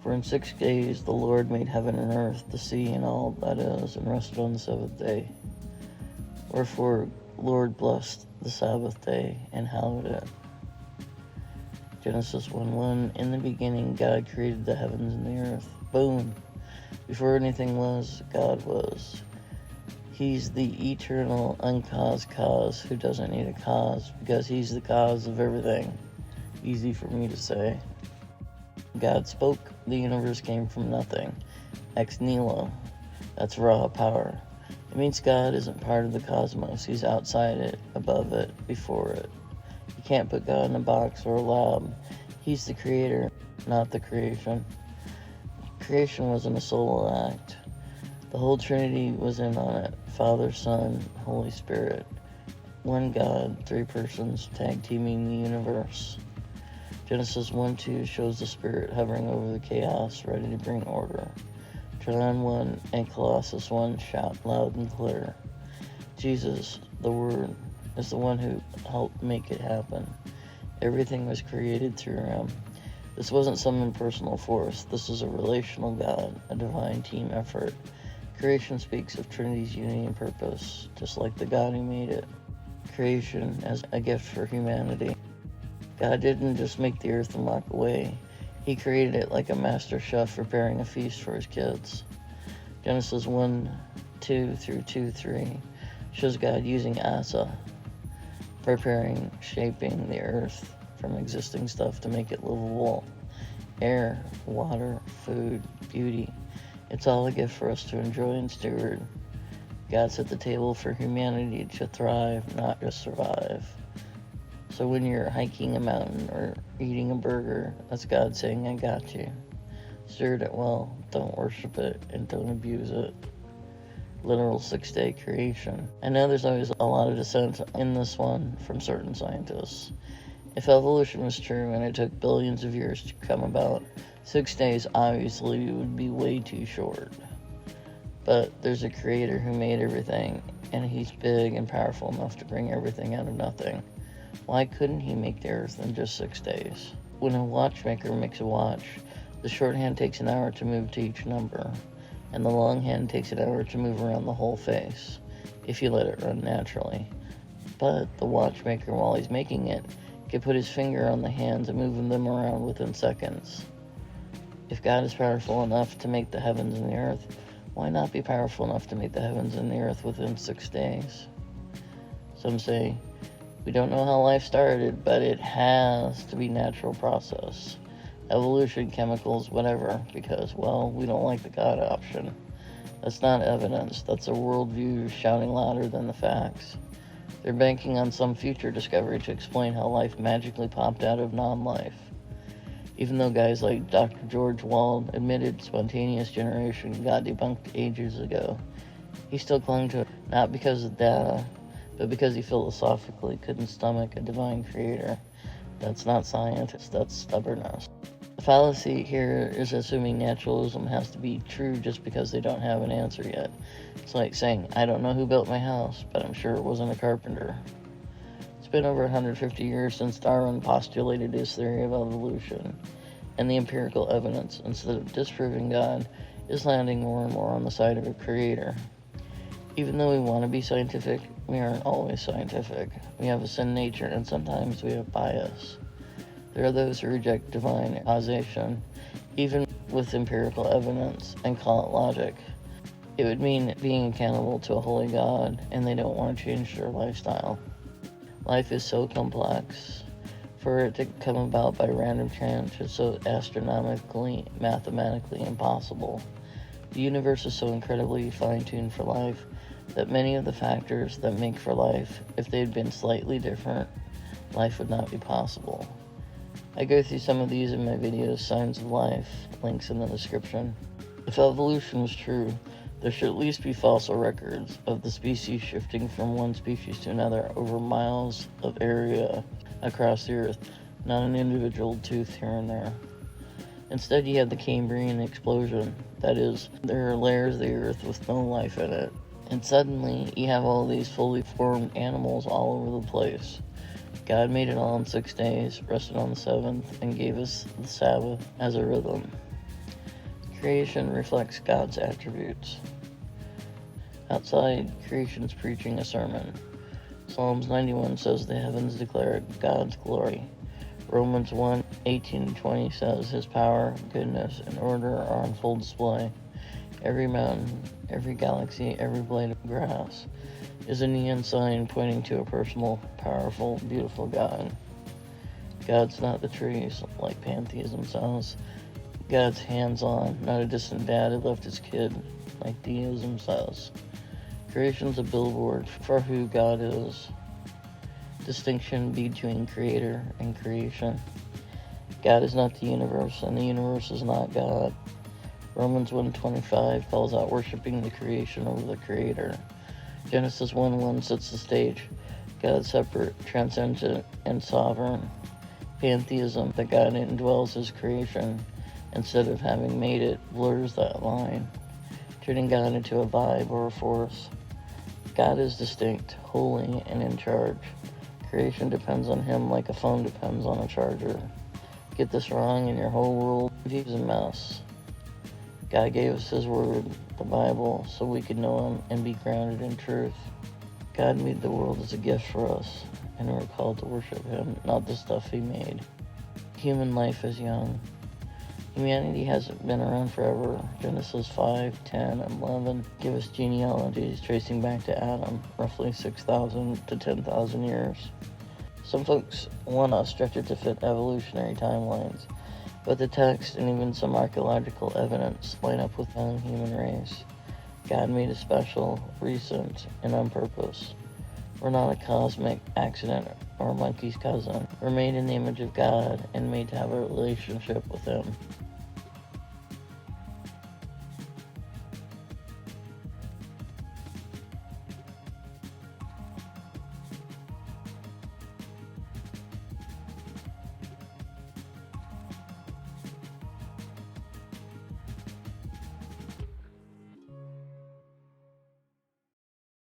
For in 6 days the Lord made heaven and earth, the sea and all that is, and rested on the seventh day. Wherefore the Lord blessed the Sabbath day and hallowed it. Genesis 1:1. In the beginning God created the heavens and the earth. Boom. Before anything was, God was. He's the eternal, uncaused cause who doesn't need a cause because he's the cause of everything. Easy for me to say. God spoke, the universe came from nothing. Ex nihilo. That's raw power. It means God isn't part of the cosmos. He's outside it, above it, before it. You can't put God in a box or a lab. He's the creator, not the creation. Creation wasn't a solo act. The whole Trinity was in on it. Father, Son, Holy Spirit. One God, 3 persons, tag teaming the universe. Genesis 1:2 shows the Spirit hovering over the chaos, ready to bring order. John 1 and Colossians 1 shout loud and clear. Jesus, the Word, is the one who helped make it happen. Everything was created through him. This wasn't some impersonal force. This is a relational God, a divine team effort. Creation speaks of Trinity's unity and purpose, just like the God who made it. Creation as a gift for humanity. God didn't just make the earth and walk away. He created it like a master chef preparing a feast for his kids. Genesis 1:2 through 2:3 shows God using Asa, preparing, shaping the earth from existing stuff to make it livable. Air, water, food, beauty. It's all a gift for us to enjoy and steward. God set the table for humanity to thrive, not just survive. So when you're hiking a mountain or eating a burger, that's God saying, I got you. Steward it well, don't worship it, and don't abuse it. Literal 6-day creation. I know there's always a lot of dissent in this one from certain scientists. If evolution was true and it took billions of years to come about, 6 days obviously would be way too short. But there's a creator who made everything, and he's big and powerful enough to bring everything out of nothing. Why couldn't he make the earth in just 6 days? When a watchmaker makes a watch, the shorthand takes an hour to move to each number, and the longhand takes an hour to move around the whole face, if you let it run naturally. But the watchmaker, while he's making it, can put his finger on the hands and move them around within seconds. If God is powerful enough to make the heavens and the earth, why not be powerful enough to make the heavens and the earth within 6 days? Some say, we don't know how life started, but it has to be natural process. Evolution, chemicals, whatever, because, well, we don't like the God option. That's not evidence. That's a worldview shouting louder than the facts. They're banking on some future discovery to explain how life magically popped out of non-life. Even though guys like Dr. George Wald admitted spontaneous generation got debunked ages ago, he still clung to it, not because of data, but because he philosophically couldn't stomach a divine creator. That's not science, that's stubbornness. The fallacy here is assuming naturalism has to be true just because they don't have an answer yet. It's like saying, I don't know who built my house, but I'm sure it wasn't a carpenter. It's been over 150 years since Darwin postulated his theory of evolution, and the empirical evidence, instead of disproving God, is landing more and more on the side of a creator. Even though we want to be scientific, we aren't always scientific. We have a sin nature, and sometimes we have bias. There are those who reject divine causation, even with empirical evidence, and call it logic. It would mean being accountable to a holy God, and they don't want to change their lifestyle. Life is so complex. For it to come about by random chance is so astronomically, mathematically impossible. The universe is so incredibly fine-tuned for life that many of the factors that make for life, if they had been slightly different, life would not be possible. I go through some of these in my videos, Signs of Life, links in the description. If evolution was true, there should at least be fossil records of the species shifting from one species to another over miles of area across the Earth, not an individual tooth here and there. Instead, you have the Cambrian explosion. That is, there are layers of the Earth with no life in it. And suddenly, you have all these fully formed animals all over the place. God made it all in 6 days, rested on the 7th, and gave us the Sabbath as a rhythm. Creation reflects God's attributes. Outside, creation's preaching a sermon. Psalms 91 says the heavens declare God's glory. Romans 1:18-20 says his power, goodness, and order are on full display. Every mountain, every galaxy, every blade of grass is a neon sign pointing to a personal, powerful, beautiful God. God's not the trees, like pantheism says. God's hands-on, not a distant dad who left his kid, like theism says. Creation's a billboard for who God is. Distinction between creator and creation. God is not the universe, and the universe is not God. Romans 1:25 calls out worshiping the creation over the creator. Genesis 1:1 sets the stage. God is separate, transcendent, and sovereign. Pantheism, that God indwells his creation instead of having made it, blurs that line, turning God into a vibe or a force. God is distinct, holy, and in charge. Creation depends on him like a phone depends on a charger. Get this wrong and your whole world is a mess. God gave us his word, the Bible, so we could know him and be grounded in truth. God made the world as a gift for us, and we're called to worship him, not the stuff he made. Human life is young. Humanity hasn't been around forever. Genesis 5, 10, and 11 give us genealogies tracing back to Adam, roughly 6,000 to 10,000 years. Some folks want to stretch it to fit evolutionary timelines, but the text and even some archaeological evidence line up with the young human race. God made us special, recent, and on purpose. We're not a cosmic accident or a monkey's cousin. We're made in the image of God and made to have a relationship with him.